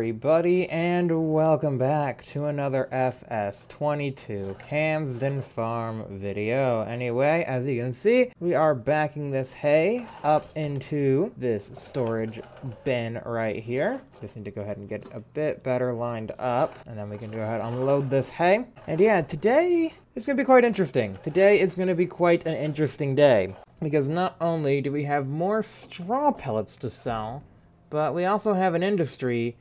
everybody, and welcome back to another FS22 Calmsden farm video. Anyway, as you can see, we are backing this hay up into this storage bin right here. Just need to go ahead and get a bit better lined up, and then we can go ahead and unload this hay. And yeah, today is going to be quite interesting. Today is going to be quite an interesting day, because not only do we have more straw pellets to sell, but we also have an industry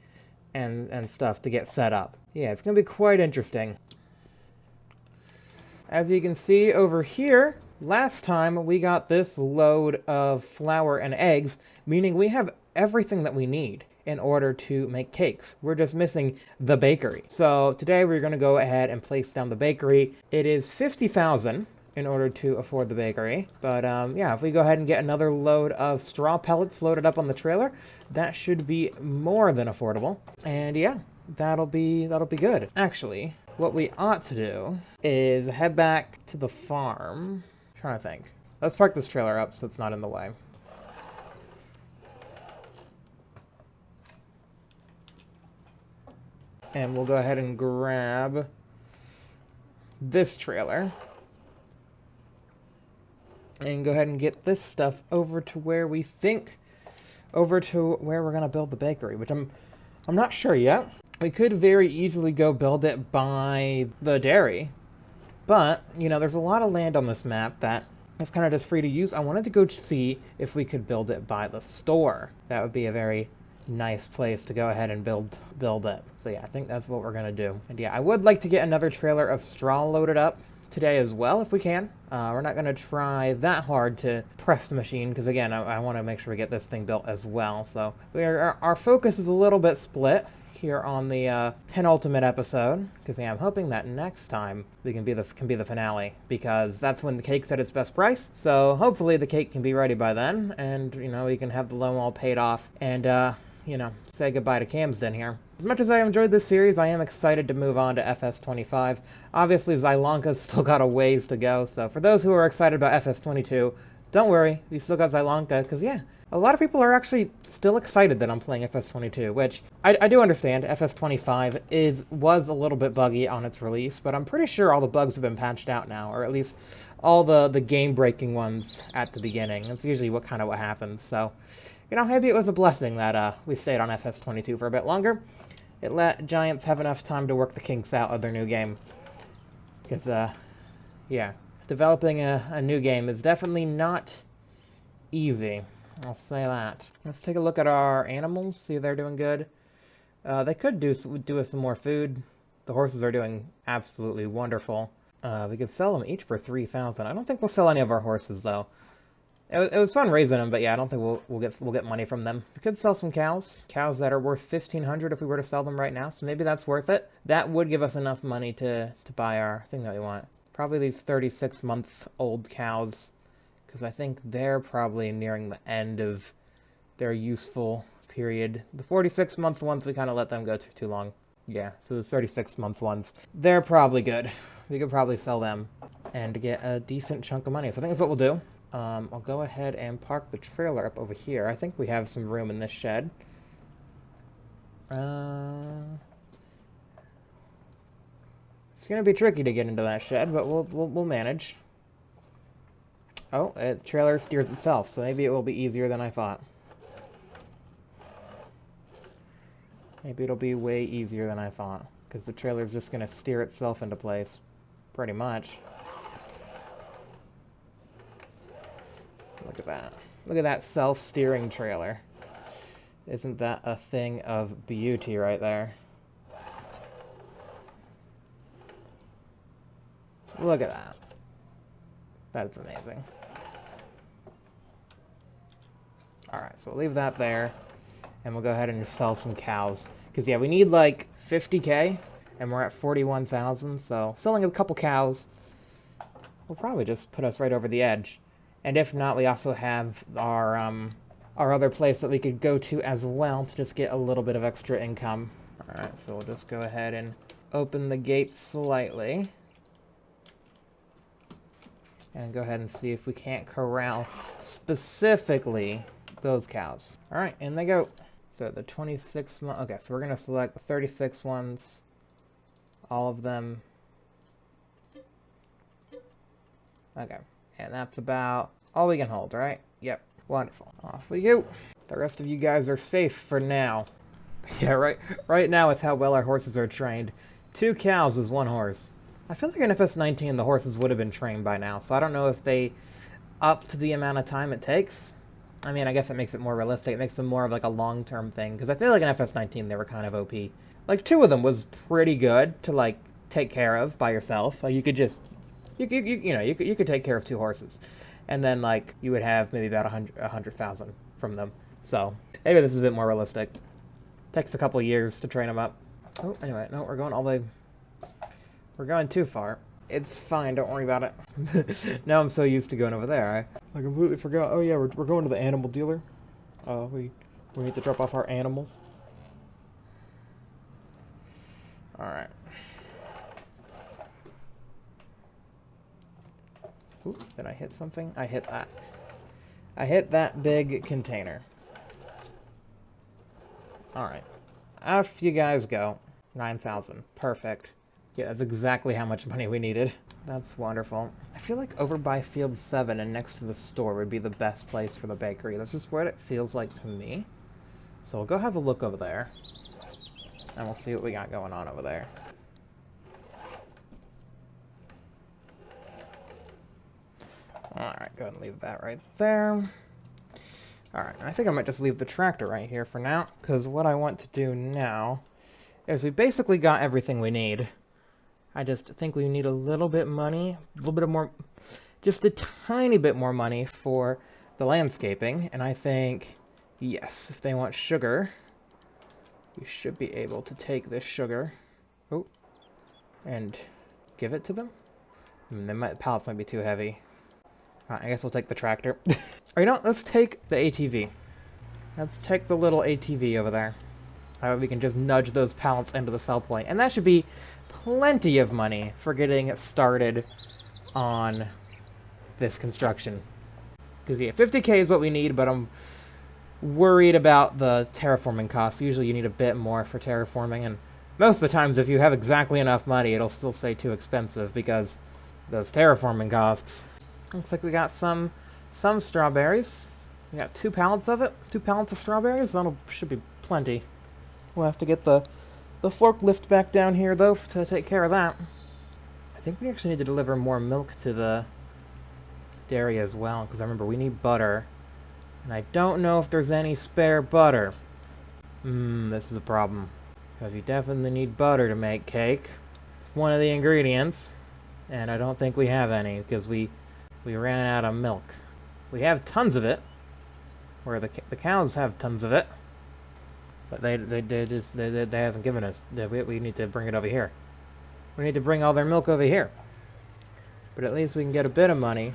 and stuff to get set up. Yeah, it's going to be quite interesting. As you can see over here, last time we got this load of flour and eggs, meaning we have everything that we need in order to make cakes. We're just missing the bakery. So today we're going to go ahead and place down the bakery. It is 50,000 in order to afford the bakery. But yeah, if we go ahead and get another load of straw pellets loaded up on the trailer, that should be more than affordable. And yeah, that'll be good. Actually, what we ought to do is head back to the farm. I'm trying to think. Let's park this trailer up so it's not in the way. And we'll go ahead and grab this trailer and go ahead and get this stuff over to where we think, over to where we're gonna build the bakery, which I'm not sure yet. We could very easily go build it by the dairy, but you know, there's a lot of land on this map that is kind of just free to use. I wanted to go see if we could build it by the store. That would be a very nice place to go ahead and build it. So yeah, I think that's what we're gonna do. And yeah, I would like to get another trailer of straw loaded up today as well, if we can. We're not going to try that hard to press the machine, because again, I want to make sure we get this thing built as well. So our focus is a little bit split here on the penultimate episode, because yeah, I'm hoping that next time we can be the finale, because that's when the cake's at its best price. So hopefully the cake can be ready by then, and you know, we can have the loan all paid off, and you know, say goodbye to Calmsden here. As much as I enjoyed this series, I am excited to move on to FS25. Obviously, Zielonka's still got a ways to go, so for those who are excited about FS22, don't worry, we still got Zielonka, because yeah, a lot of people are actually still excited that I'm playing FS22, which I do understand. FS25 was a little bit buggy on its release, but I'm pretty sure all the bugs have been patched out now, or at least all the game-breaking ones at the beginning. That's usually what happens, so you know, maybe it was a blessing that we stayed on FS22 for a bit longer. It let Giants have enough time to work the kinks out of their new game. Because, yeah, developing a new game is definitely not easy. I'll say that. Let's take a look at our animals, see if they're doing good. They could do us some more food. The horses are doing absolutely wonderful. We could sell them each for 3,000. I don't think we'll sell any of our horses, though. It was fun raising them, but yeah, I don't think we'll get money from them. We could sell some cows that are worth 1,500 if we were to sell them right now. So maybe that's worth it. That would give us enough money to buy our thing that we want. Probably these 36-month-old cows, because I think they're probably nearing the end of their useful period. The 46-month ones, we kind of let them go too long. Yeah, so the 36-month ones, they're probably good. We could probably sell them and get a decent chunk of money. So I think that's what we'll do. I'll go ahead and park the trailer up over here. I think we have some room in this shed. It's gonna be tricky to get into that shed, but we'll manage. Oh, the trailer steers itself, so maybe it will be easier than I thought. Maybe it'll be way easier than I thought, because the trailer's just gonna steer itself into place, pretty much. Look at that. Look at that self-steering trailer. Isn't that a thing of beauty right there? Look at that. That's amazing. Alright, so we'll leave that there. And we'll go ahead and sell some cows. Because, yeah, we need like 50k. And we're at 41,000. So selling a couple cows will probably just put us right over the edge. And if not, we also have our other place that we could go to as well to just get a little bit of extra income. Alright, so we'll just go ahead and open the gate slightly. And go ahead and see if we can't corral specifically those cows. Alright, in they go. So the 26 month. Okay, so we're gonna select the 36 ones, all of them. Okay, and that's about all we can hold, right? Yep, wonderful. Off we go. The rest of you guys are safe for now. Yeah, right now with how well our horses are trained, 2 cows is 1 horse. I feel like in FS19 the horses would have been trained by now, so I don't know if they upped the amount of time it takes. I mean, I guess it makes it more realistic. It makes them more of like a long-term thing, because I feel like in FS19 they were kind of OP. Like 2 of them was pretty good to like take care of by yourself. Like you could just, you could take care of 2 horses, and then like you would have maybe about 100,000 from them. So maybe this is a bit more realistic. Takes a couple of years to train them up. Oh, anyway, no, we're going all the way. We're going too far. It's fine, don't worry about it. Now I'm so used to going over there. I completely forgot. Oh yeah, we're going to the animal dealer. We need to drop off our animals. Alright. Ooh, did I hit something? I hit that. I hit that big container. Alright. Off you guys go. 9,000. Perfect. Yeah, that's exactly how much money we needed. That's wonderful. I feel like over by Field 7 and next to the store would be the best place for the bakery. That's just what it feels like to me. So we'll go have a look over there. And we'll see what we got going on over there. Alright, go ahead and leave that right there. Alright, I think I might just leave the tractor right here for now, because what I want to do now is we basically got everything we need. I just think we need a little bit money, a little bit more, just a tiny bit more money for the landscaping, and I think, yes, if they want sugar, we should be able to take this sugar, and give it to them. Pallets might be too heavy. Alright, I guess we'll take the tractor. Or you know what, let's take the ATV. Let's take the little ATV over there. That way we can just nudge those pallets into the sell point. And that should be plenty of money for getting started on this construction. Because yeah, 50k is what we need, but I'm worried about the terraforming costs. Usually you need a bit more for terraforming, and most of the times if you have exactly enough money, it'll still stay too expensive because those terraforming costs. Looks like we got some strawberries. We got 2 pallets of it. 2 pallets of strawberries. Should be plenty. We'll have to get the forklift back down here, though, to take care of that. I think we actually need to deliver more milk to the dairy as well, because I remember we need butter. And I don't know if there's any spare butter. This is a problem. Because you definitely need butter to make cake. It's one of the ingredients. And I don't think we have any, because we ran out of milk. We have tons of it, where the cows have tons of it. But they haven't given us. We need to bring it over here. We need to bring all their milk over here. But at least we can get a bit of money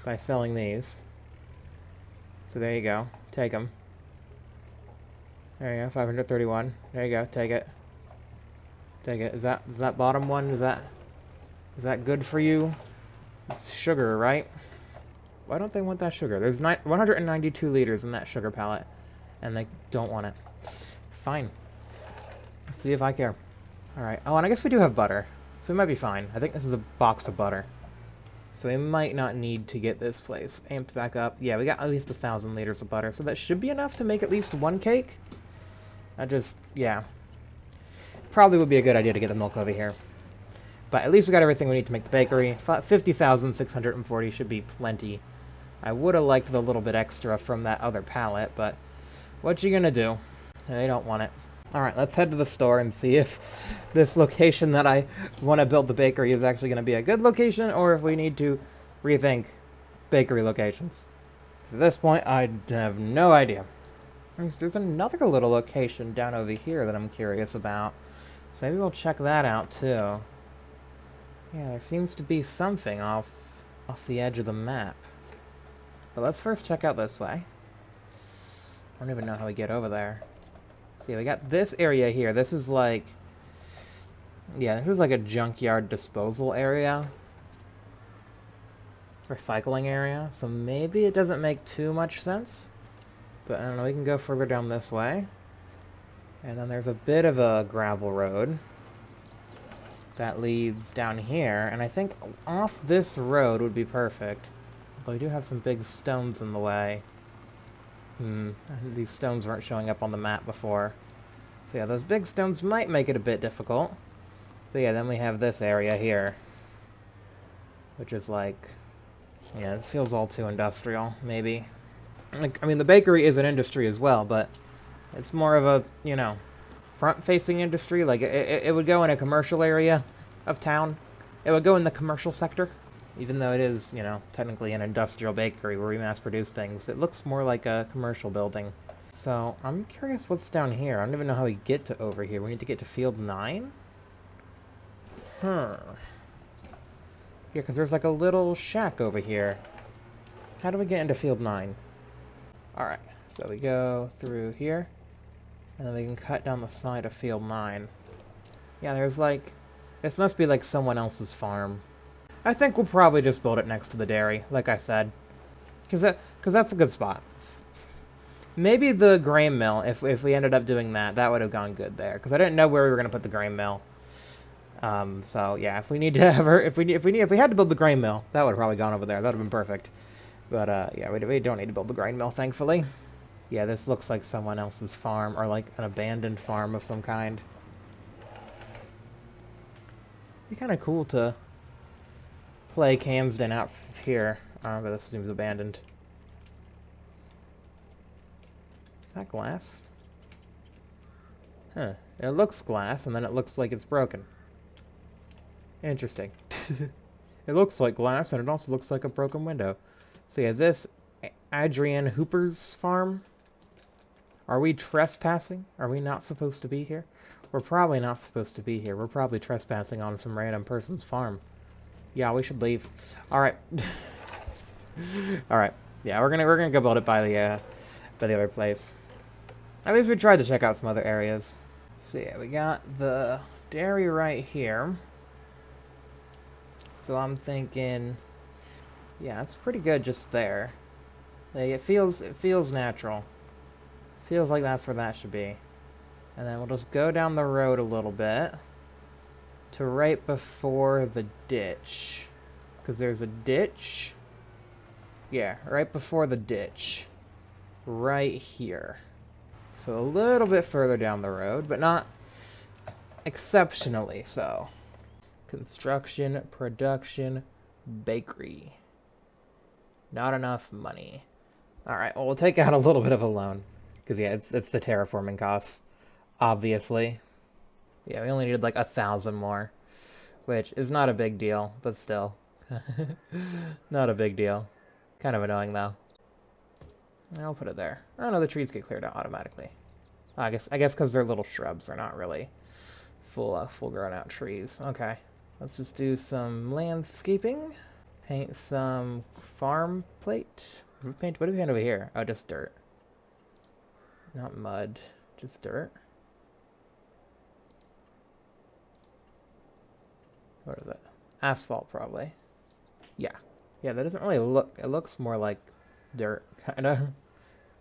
by selling these. So there you go. Take them. There you go. 531. There you go. Take it. Take it. Is that bottom one? Is that good for you? It's sugar, right? Why don't they want that sugar? There's 192 liters in that sugar pallet, and they don't want it. Fine. Let's see if I care. Alright. Oh, and I guess we do have butter, so we might be fine. I think this is a box of butter. So we might not need to get this place amped back up. Yeah, we got at least 1,000 liters of butter, so that should be enough to make at least 1 cake. Yeah. Probably would be a good idea to get the milk over here. But at least we got everything we need to make the bakery. 50,640 should be plenty. I would have liked the little bit extra from that other pallet, but what you gonna do? They don't want it. Alright, let's head to the store and see if this location that I want to build the bakery is actually going to be a good location, or if we need to rethink bakery locations. At this point, I have no idea. There's another little location down over here that I'm curious about. So maybe we'll check that out too. Yeah, there seems to be something off the edge of the map. But let's first check out this way. I don't even know how we get over there. See, we got this area here. This is like... yeah, this is like a junkyard disposal area. Recycling area. So maybe it doesn't make too much sense. But I don't know, we can go further down this way. And then there's a bit of a gravel road that leads down here. And I think off this road would be perfect. Although we do have some big stones in the way. These stones weren't showing up on the map before. So yeah, those big stones might make it a bit difficult. But yeah, then we have this area here. Which is like... yeah, this feels all too industrial, maybe. Like, I mean, the bakery is an industry as well, but it's more of a, you know, front-facing industry. Like, it would go in a commercial area of town. It would go in the commercial sector. Even though it is, you know, technically an industrial bakery where we mass-produce things, it looks more like a commercial building. So, I'm curious what's down here. I don't even know how we get to over here. We need to get to Field 9? Yeah, because there's like a little shack over here. How do we get into Field 9? Alright, so we go through here, and then we can cut down the side of Field 9. Yeah, there's like... this must be like someone else's farm. I think we'll probably just build it next to the dairy, like I said. Because that's a good spot. Maybe the grain mill, if we ended up doing that, that would have gone good there. Because I didn't know where we were going to put the grain mill. So yeah, if we need to ever, if we had to build the grain mill, that would have probably gone over there. That would have been perfect. But yeah, we don't need to build the grain mill, thankfully. Yeah, this looks like someone else's farm, or like an abandoned farm of some kind. It'd be kind of cool to play Calmsden out here, but this seems abandoned. Is that glass? Huh. It looks glass, and then it looks like it's broken. Interesting. It looks like glass, and it also looks like a broken window. So yeah, is this Adrian Hooper's farm? Are we trespassing? Are we not supposed to be here? We're probably not supposed to be here. We're probably trespassing on some random person's farm. Yeah, we should leave. Alright. Alright. Yeah, we're gonna go build it by the other place. At least we tried to check out some other areas. So yeah, we got the dairy right here. So I'm thinking, yeah, it's pretty good just there. Like, it feels natural. Feels like that's where that should be. And then we'll just go down the road a little bit to right before the ditch. Because there's a ditch. Yeah, right before the ditch. Right here. So a little bit further down the road, but not exceptionally so. Construction, production, bakery. Not enough money. Alright, well, we'll take out a little bit of a loan. Because, yeah, it's the terraforming costs. Obviously. Yeah, we only needed like 1,000 more. Which is not a big deal, but still. Not a big deal. Kind of annoying, though. I'll put it there. Oh, no, the trees get cleared out automatically. I guess because they're little shrubs. They're not really full grown out trees. Okay. Let's just do some landscaping. Paint some farm plate. What do we paint over here? Oh, just dirt. Not mud. Just dirt. What is it? Asphalt, probably. Yeah. Yeah, that doesn't really look... it looks more like dirt, kind of.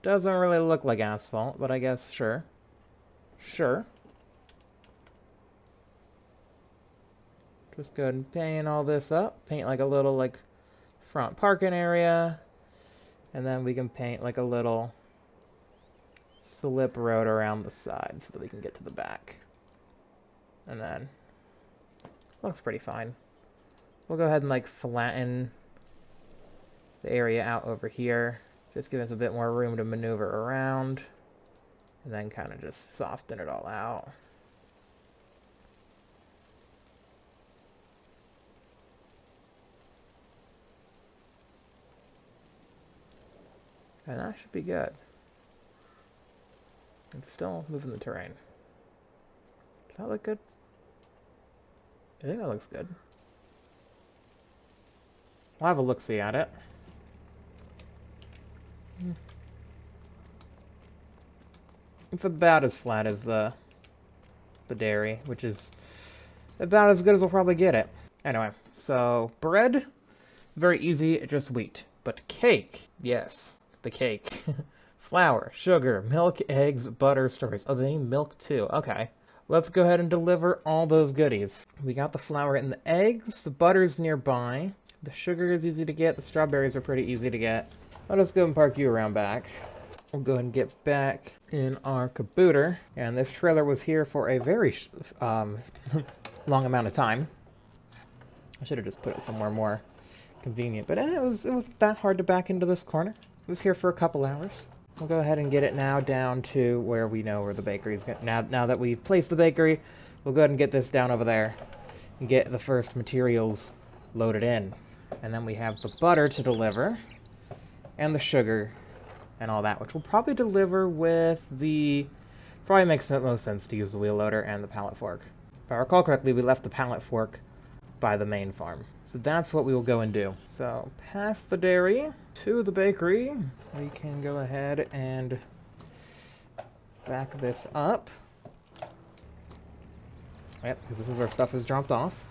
Doesn't really look like asphalt, but I guess sure. Sure. Just go ahead and paint all this up. Paint like a little, like, front parking area. And then we can paint like a little slip road around the side so that we can get to the back. And then... looks pretty fine. We'll go ahead and, like, flatten the area out over here. Just give us a bit more room to maneuver around. And then kind of just soften it all out. And that should be good. It's still moving the terrain. Does that look good? I think that looks good. We'll have a look-see at it. It's about as flat as the dairy, which is about as good as we'll probably get it. Anyway, so bread, very easy, just wheat. But cake, yes, the cake. Flour, sugar, milk, eggs, butter, strawberries. Oh, they need milk too. Okay. Let's go ahead and deliver all those goodies. We got the flour and the eggs. The butter's nearby. The sugar is easy to get. The strawberries are pretty easy to get. I'll just go and park you around back. We'll go ahead and get back in our caboodler. And this trailer was here for a very long amount of time. I should have just put it somewhere more convenient, but it wasn't that hard to back into this corner. It was here for a couple hours. We'll go ahead and get it now down to where we know where the bakery is going. Now that we've placed the bakery, we'll go ahead and get this down over there and get the first materials loaded in. And then we have the butter to deliver and the sugar and all that, which we'll probably deliver with the... Probably makes the most sense to use the wheel loader and the pallet fork. If I recall correctly, we left the pallet fork by the main farm. So that's what we will go and do. So past the dairy to the bakery, we can go ahead and back this up. Yep, because this is where stuff is dropped off.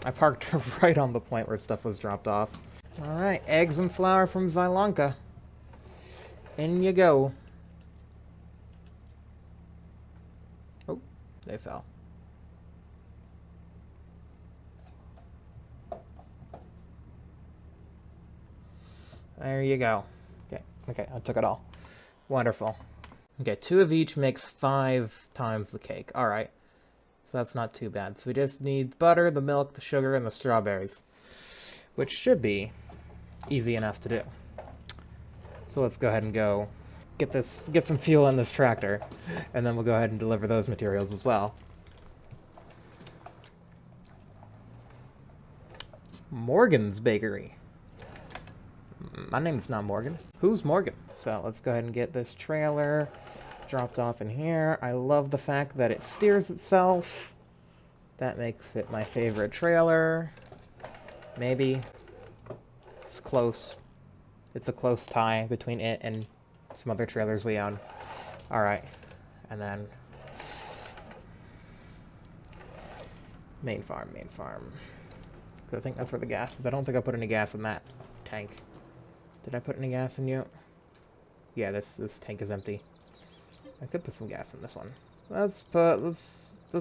I parked right on the point where stuff was dropped off. Alright, eggs and flour from Zielonka. In you go. Oh, they fell. There you go. Okay, I took it all. Wonderful. Okay, 2 of each makes 5 times the cake. Alright. So that's not too bad. So we just need butter, the milk, the sugar, and the strawberries. Which should be easy enough to do. So let's go ahead and go get some fuel in this tractor. And then we'll go ahead and deliver those materials as well. Morgan's Bakery. My name's not Morgan. Who's Morgan? So let's go ahead and get this trailer dropped off in here. I love the fact that it steers itself. That makes it my favorite trailer. Maybe. It's close. It's a close tie between it and some other trailers we own. Alright. And then... Main farm. I think that's where the gas is. I don't think I put any gas in that tank. Did I put any gas in you? Yeah, this tank is empty. I could put some gas in this one. Let's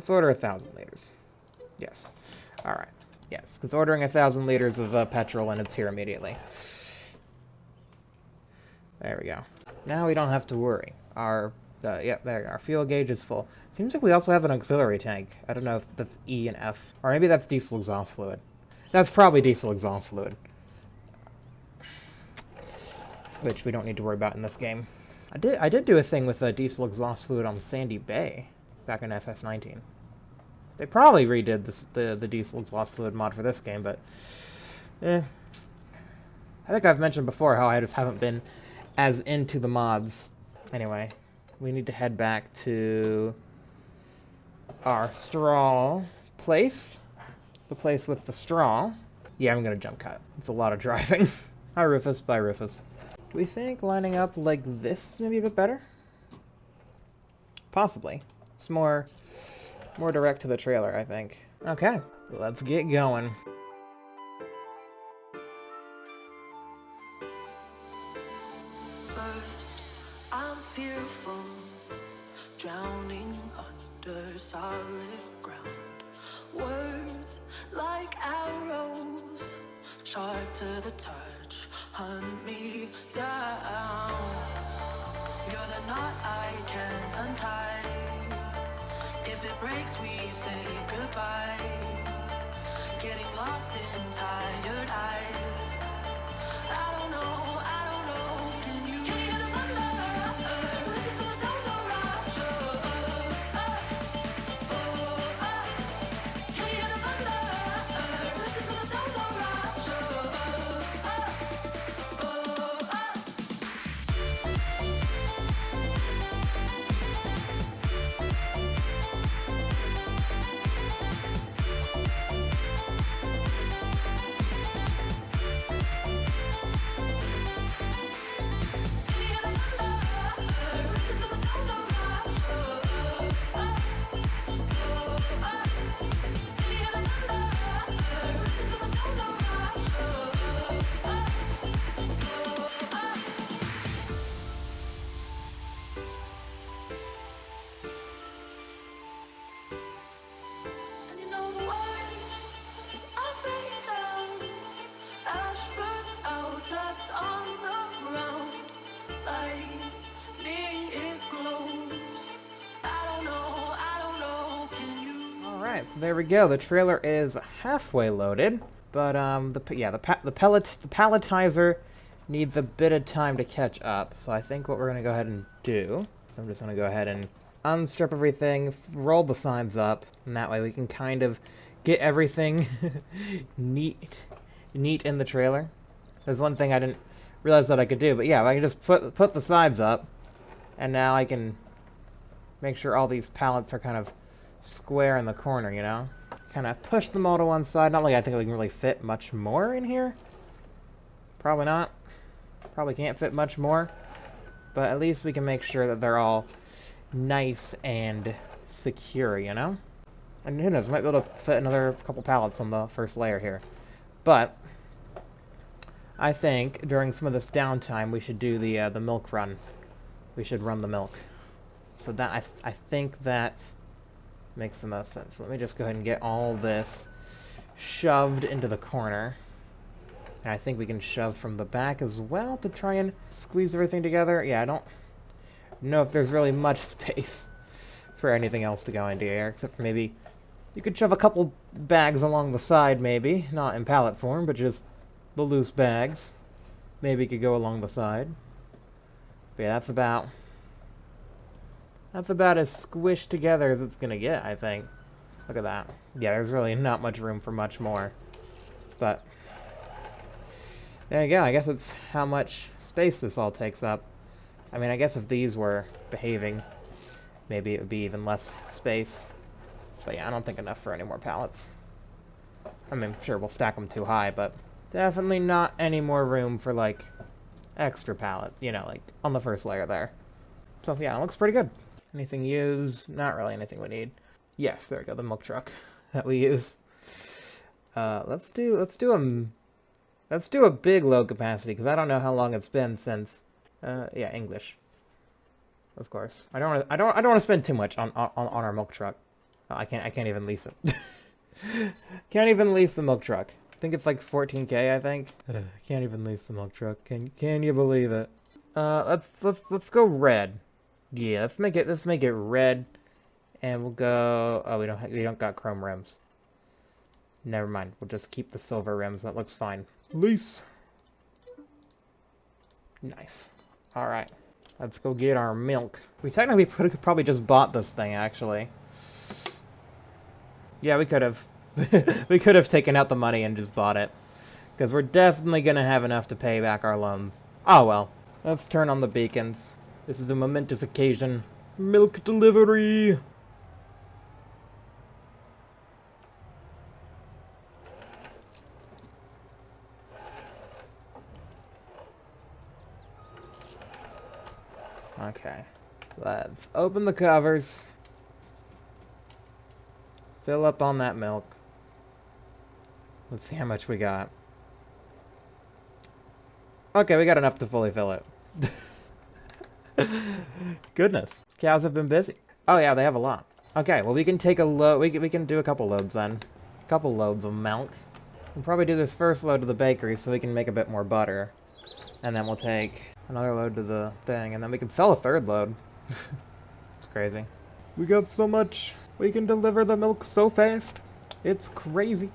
order 1,000 liters. Yes. All right. Yes, because ordering 1,000 liters of petrol and it's here immediately. There we go. Now we don't have to worry. Our fuel gauge is full. Seems like we also have an auxiliary tank. I don't know if that's E and F, or maybe that's diesel exhaust fluid. That's probably diesel exhaust fluid, which we don't need to worry about in this game. I did do a thing with diesel exhaust fluid on Sandy Bay back in FS19. They probably redid the diesel exhaust fluid mod for this game, but I think I've mentioned before how I just haven't been as into the mods. Anyway, we need to head back to our straw place. The place with the straw. Yeah, I'm gonna jump cut. It's a lot of driving. Hi Rufus, bye Rufus. Do we think lining up like this is maybe a bit better? Possibly. It's more direct to the trailer, I think. Okay, let's get going. I'm fearful, drowning under solid ground. Words like arrows, sharp to the touch, hunt me down. You're the knot I can't untie. If it breaks, we say goodbye. Getting lost in tired eyes. I don't know. Can you hear the thunder? Listen to the sound of rapture. Can you hear the thunder? Listen to the sound of rapture. Alright, so there we go. The trailer is halfway loaded, but the palletizer needs a bit of time to catch up. So I think what we're gonna go ahead and do is I'm just gonna go ahead and unstrip everything, roll the sides up, and that way we can kind of get everything neat in the trailer. There's one thing I didn't realize that I could do, but yeah, I can just put the sides up, and now I can make sure all these pallets are kind of square in the corner, you know? Kind of push them all to one side. Not like I think we can really fit much more in here. Probably not. Probably can't fit much more. But at least we can make sure that they're all nice and secure, you know? And who knows, we might be able to fit another couple pallets on the first layer here. But I think during some of this downtime we should do the milk run. We should run the milk. So that I think that makes the most sense. Let me just go ahead and get all this shoved into the corner. And I think we can shove from the back as well to try and squeeze everything together. Yeah, I don't know if there's really much space for anything else to go into here, except for maybe you could shove a couple bags along the side, maybe. Not in pallet form, but just the loose bags. Maybe could go along the side. But yeah, that's about as squished together as it's gonna get, I think. Look at that. Yeah, there's really not much room for much more. But there you go. I guess it's how much space this all takes up. I mean, I guess if these were behaving, maybe it would be even less space. But yeah, I don't think enough for any more pallets. I mean, sure, we'll stack them too high, but definitely not any more room for, like, extra pallets, you know, like, on the first layer there. So yeah, it looks pretty good. Anything used? Not really anything we need. Yes, there we go, the milk truck that we use. Let's do a big load capacity, because I don't know how long it's been since yeah, English. Of course. I don't want to spend too much on our milk truck. Oh, I can't even lease it. Can't even lease the milk truck. I think it's like 14K, I think. Can't even lease the milk truck. Can you believe it? Let's go red. Yeah, let's make it red, and we'll go. Oh, we don't got chrome rims. Never mind. We'll just keep the silver rims. That looks fine. Lease. Nice. All right. Let's go get our milk. We technically could probably just bought this thing, actually. Yeah, we could have. We could have taken out the money and just bought it, because we're definitely gonna have enough to pay back our loans. Oh well. Let's turn on the beacons. This is a momentous occasion. Milk delivery! Okay. Let's open the covers. Fill up on that milk. Let's see how much we got. Okay, we got enough to fully fill it. Goodness. Cows have been busy. Oh yeah, they have a lot. Okay, well we can take a load. We can do a couple loads then. A couple loads of milk. We'll probably do this first load to the bakery so we can make a bit more butter. And then we'll take another load to the thing, and then we can sell a third load. It's crazy. We got so much. We can deliver the milk so fast. It's crazy.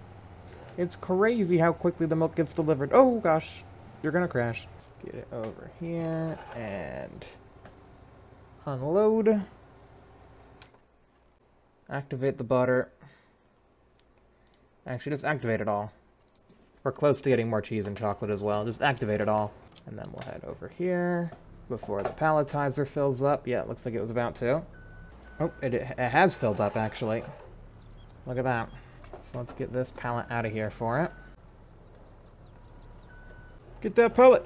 It's crazy how quickly the milk gets delivered. Oh gosh, you're gonna crash. Get it over here and unload. Activate the butter. Actually, just activate it all. We're close to getting more cheese and chocolate as well. Just activate it all. And then we'll head over here before the palletizer fills up. Yeah, it looks like it was about to. Oh, it has filled up, actually. Look at that. So let's get this pallet out of here for it. Get that pallet!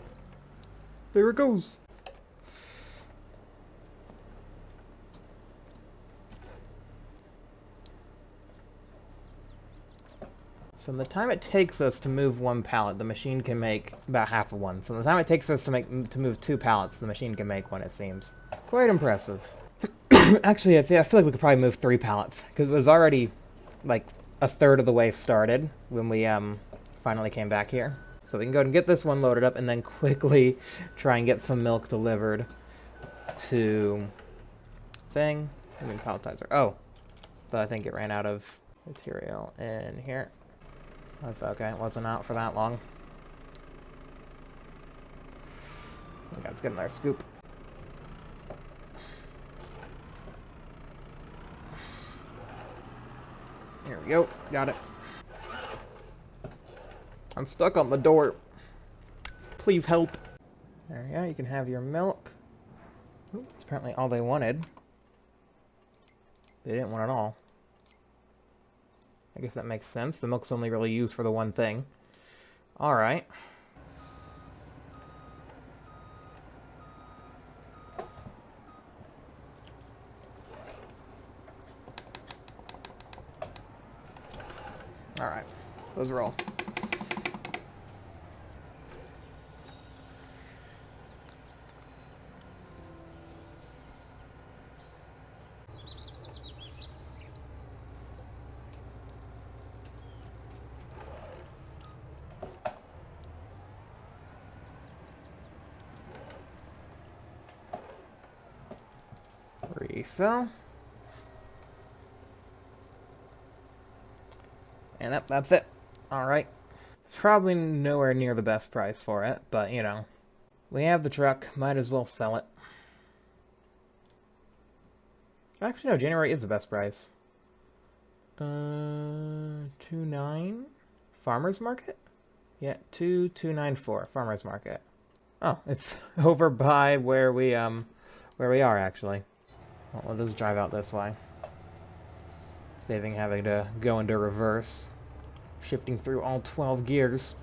There it goes! So in the time it takes us to move one pallet, the machine can make about half of one. So in the time it takes us to move two pallets, the machine can make one, it seems. Quite impressive. Actually, I feel like we could probably move 3 pallets, because it was already, like, a third of the way started when we finally came back here. So we can go and get this one loaded up, and then quickly try and get some milk delivered to... thing? I mean, palletizer. Oh. But I think it ran out of Material in here. That's okay, it wasn't out for that long. Okay, let's get another scoop. Here we go, got it. I'm stuck on the door. Please help. There we go, you can have your milk. Ooh, that's apparently all they wanted. They didn't want it all. I guess that makes sense. The milk's only really used for the one thing. Alright. Alright. Let's roll. Refill. And that's it. Alright. It's probably nowhere near the best price for it, but you know. We have the truck, might as well sell it. Actually no, January is the best price. 2.9 Farmers Market? Yeah, 2.294 Farmers Market. Oh, it's over by where we are actually. Well, we'll just drive out this way. Saving having to go into reverse. Shifting through all 12 gears.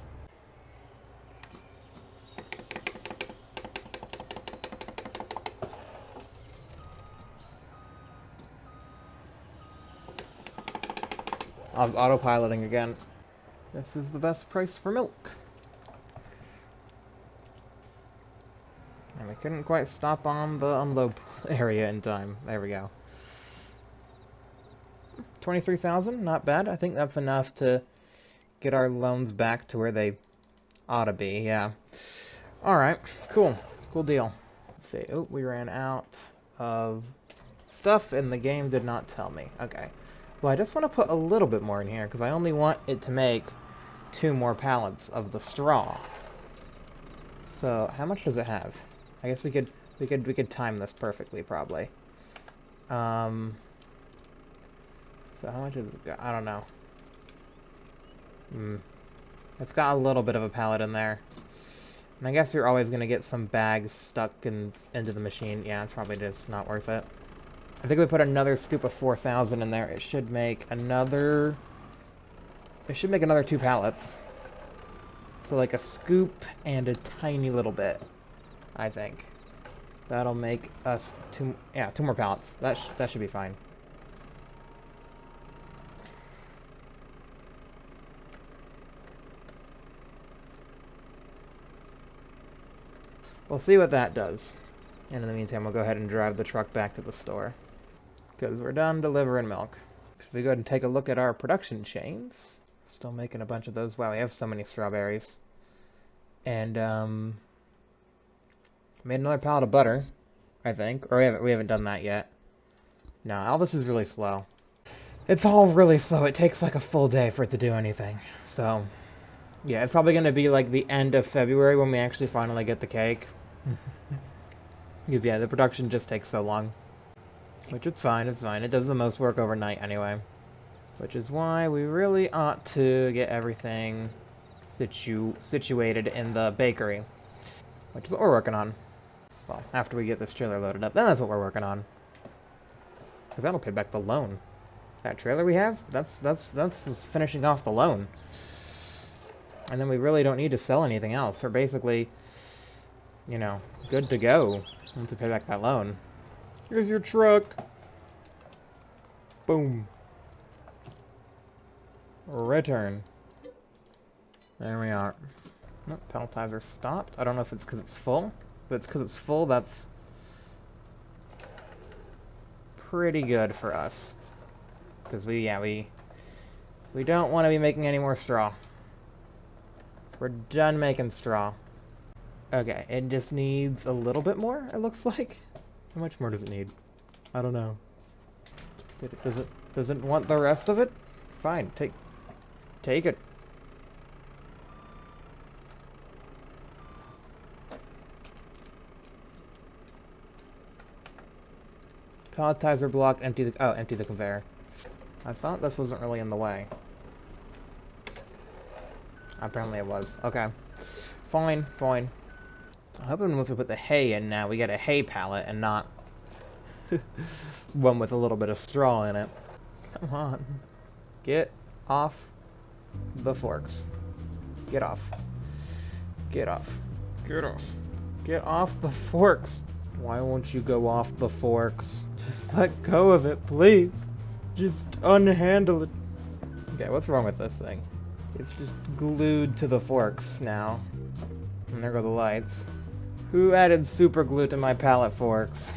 I was autopiloting again. This is the best price for milk. And we couldn't quite stop on the unload area in time. There we go. 23,000, not bad. I think that's enough to get our loans back to where they ought to be, yeah. Alright, cool. Cool deal. Let's see. Oh, we ran out of stuff and the game did not tell me. Okay. Well, I just want to put a little bit more in here because I only want it to make 2 more pallets of the straw. So, how much does it have? I guess we could time this perfectly, probably. So how much is it got? I don't know. It's got a little bit of a pallet in there. And I guess you're always going to get some bags stuck into the machine. Yeah, it's probably just not worth it. I think we put another scoop of 4,000 in there. It should make another... It should make another 2 pallets. So like a scoop and a tiny little bit, I think. That'll make us 2 more pallets. That should be fine. We'll see what that does. And in the meantime, we'll go ahead and drive the truck back to the store. Because we're done delivering milk. If we go ahead and take a look at our production chains. Still making a bunch of those. Wow, we have so many strawberries. And, made another pallet of butter, I think. Or we haven't done that yet. No, all this is really slow. It's all really slow. It takes like a full day for it to do anything. So, yeah, it's probably going to be like the end of February when we actually finally get the cake. Because, yeah, the production just takes so long. Which it's fine, it's fine. It does the most work overnight anyway. Which is why we really ought to get everything situated in the bakery. Which is what we're working on. Well, after we get this trailer loaded up, then that's what we're working on. Because that'll pay back the loan. That trailer we have, that's just finishing off the loan. And then we really don't need to sell anything else. We're basically, you know, good to go once we pay back that loan. Here's your truck. Boom. Return. There we are. Nope, palletizer stopped. I don't know if it's because it's full. If it's because it's full, that's pretty good for us. Because we don't want to be making any more straw. We're done making straw. Okay, it just needs a little bit more, it looks like. How much more does it need? I don't know. Does it want the rest of it? Fine, take it. Palletizer block, empty the conveyor. I thought this wasn't really in the way. Apparently it was. Okay. Fine. I'm hoping once we put the hay in now, we get a hay pallet and not one with a little bit of straw in it. Come on. Get off the forks. Get off. Get off. Get off. Get off the forks. Why won't you go off the forks? Just let go of it, please. Just unhandle it. Okay, what's wrong with this thing? It's just glued to the forks now. And there go the lights. Who added super glue to my pallet forks?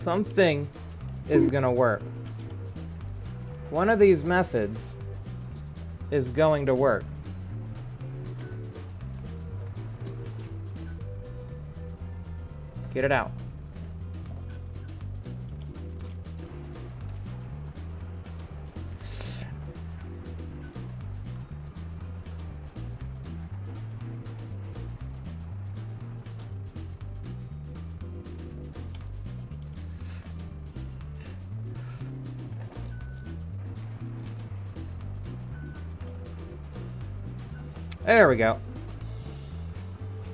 Something is gonna work. One of these methods is going to work. Get it out. There we go.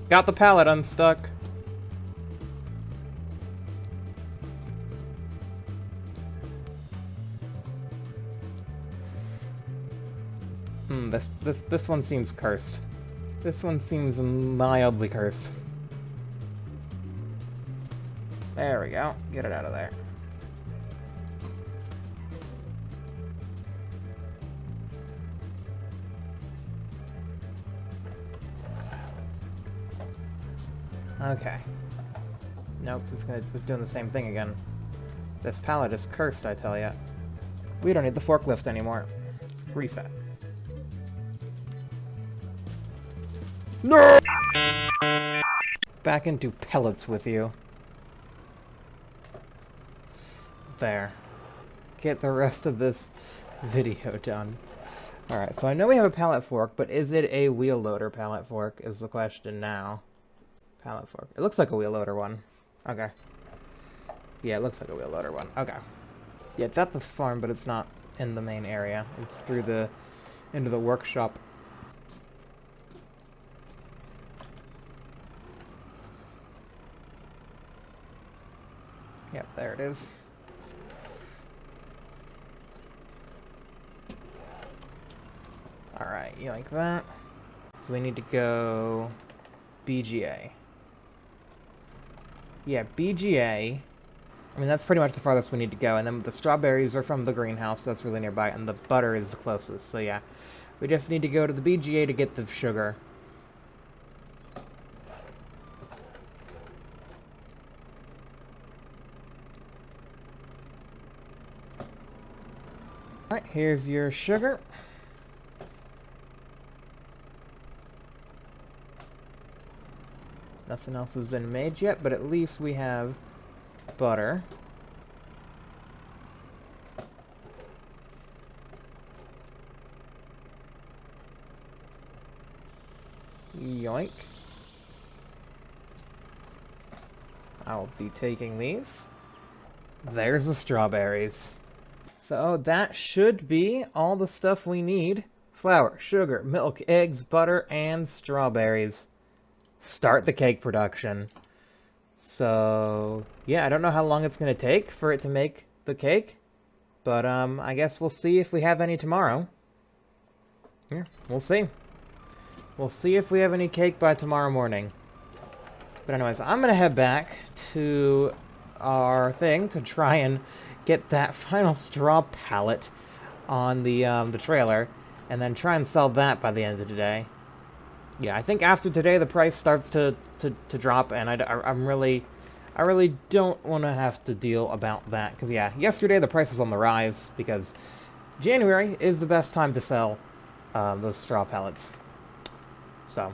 Got the pallet unstuck. This one seems cursed. This one seems mildly cursed. There we go. Get it out of there. Okay. Nope, it's doing the same thing again. This pallet is cursed, I tell ya. We don't need the forklift anymore. Reset. No! Back into pellets with you. There. Get the rest of this video done. Alright, so I know we have a pallet fork, but is it a wheel loader pallet fork is the question now. Pallet fork. It looks like a wheel loader one. Okay. Yeah, it looks like a wheel loader one. Okay. Yeah, it's at the farm, but it's not in the main area. It's through the... into the workshop. Yep, there it is. Alright, you like that? So we need to go... BGA. Yeah, BGA. I mean, that's pretty much the farthest we need to go. And then the strawberries are from the greenhouse. That's really nearby. And the butter is the closest. So yeah, we just need to go to the BGA to get the sugar. Alright, here's your sugar. Nothing else has been made yet, but at least we have butter. Yoink. I'll be taking these. There's the strawberries. So that should be all the stuff we need. Flour, sugar, milk, eggs, butter, and strawberries. Start the cake production. So, yeah, I don't know how long it's going to take for it to make the cake. But, I guess we'll see if we have any tomorrow. Yeah, we'll see. We'll see if we have any cake by tomorrow morning. But anyways, I'm going to head back to our thing to try and get that final straw pallet on the trailer. And then try and sell that by the end of the day. Yeah, I think after today the price starts to drop, and I really don't want to have to deal about that. Because, yeah, yesterday the price was on the rise, because January is the best time to sell those straw pallets. So,